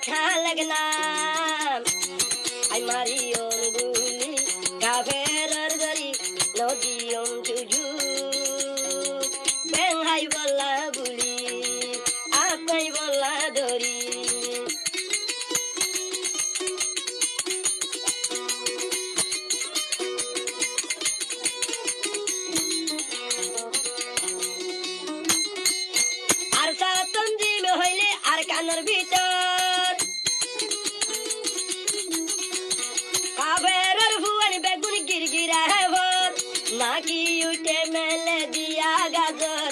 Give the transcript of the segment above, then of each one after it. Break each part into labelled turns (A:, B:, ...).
A: মাথা লাগনা আই মারি অঙ্গুলি কাফের গরি নদী অঞ্জুজু বেঙ্গাই বলা বুলি আপনি বলা ধরি আর সাতন দিন হইলে আর কানের ভিতর কাবেরের ভুয়ান বেগুন গিরগিরা ভর নাকি উঠে মেলে দিয়া গাজর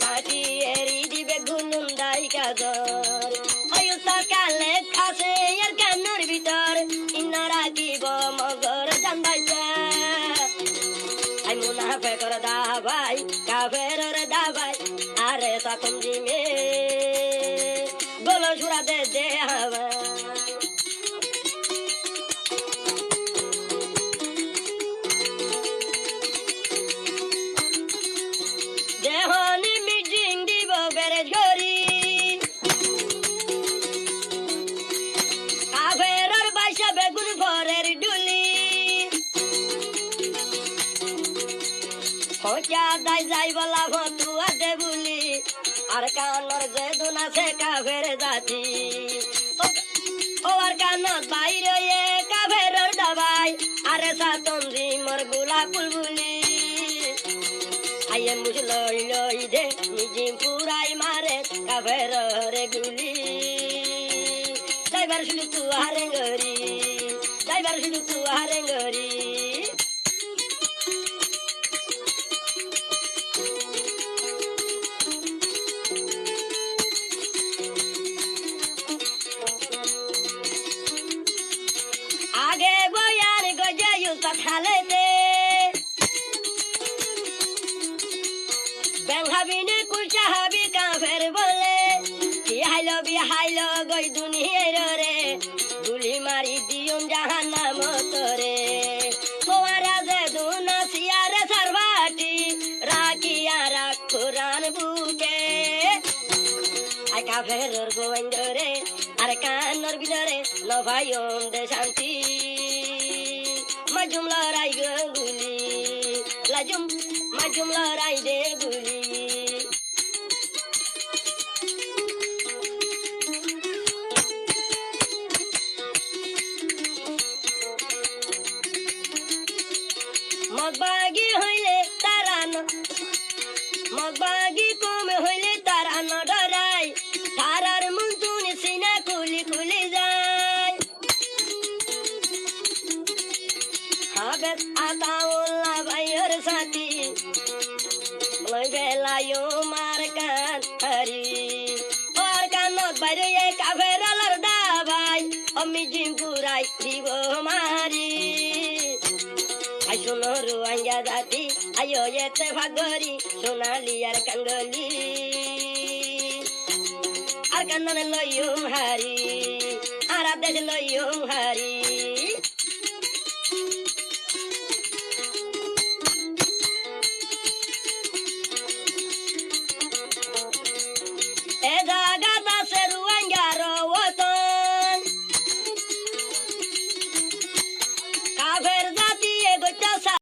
A: মাটি এরি দিবে গুনুন্দাই গাজর ওই সকালে কাছে আর কানের ভিতর ইন্নরা দিব মগর জানবাইছে আই মুনাফেকর দাবাই কাবেরের দাবাই আরে সাতন দিমে বলো সুরা দে দে হাওয়া দেহনি মিটিং দিব বেড়ে ঝরি কাফেরর বাইসা বেগুন ভরের ডুলি খোঁচা দাই যাই বলা ভতুয়া দে বুলি আর কানর যে দুনা সে কাফের জাতি ও আর কানত বাইরে কাফেরর দাবাই আরে সাতন জিমর গুলা বুলবুলি আইয়ে মুঝ লই লই দে নিজে পুরাই মারে কাফেরর গুলি যাইবার শুধু তু হারে গরি যাইবার শুধু তু হারে গরি আগে বয়ান গজায়ু সখালেতে বেঙ্গাবিনে কুচাহাবি কাফের বলে বিহাইল গই দুনিয়ার রে গুলি মারি দিউন জাহান্নাম তোরে ওরা যে দুনা সিয়ার সারবাটি রাখিয়া রাখুরান বুকে আই কাফেরর গোয়েন্দ রে আর কানর ভিতরে নভাইন দে শান্তি মাজুম লড়াই গুলি লাজুম মাজুম লড়াই দে গুলি মগবাগি হইলে তারান মগবাগি কম হইলে তারান ডরাই তারার মুন্তুন সিনা খুলি খুলি যায় হবে আতাউল্লাহ ভাইয়ের সাথী লই বেলায়ো মার কান হরি ওর কানত বাইরে কাফেরালার দাবাই আমি জিম পুরাই দিব মারি আই শোনো রুয়াঙ্গা জাতি আয়ো এতে ভাগরি সোনালি আর কাঙ্গলি আর কানন লইয়ুম হারি আর দেশ লইয়ুম হারি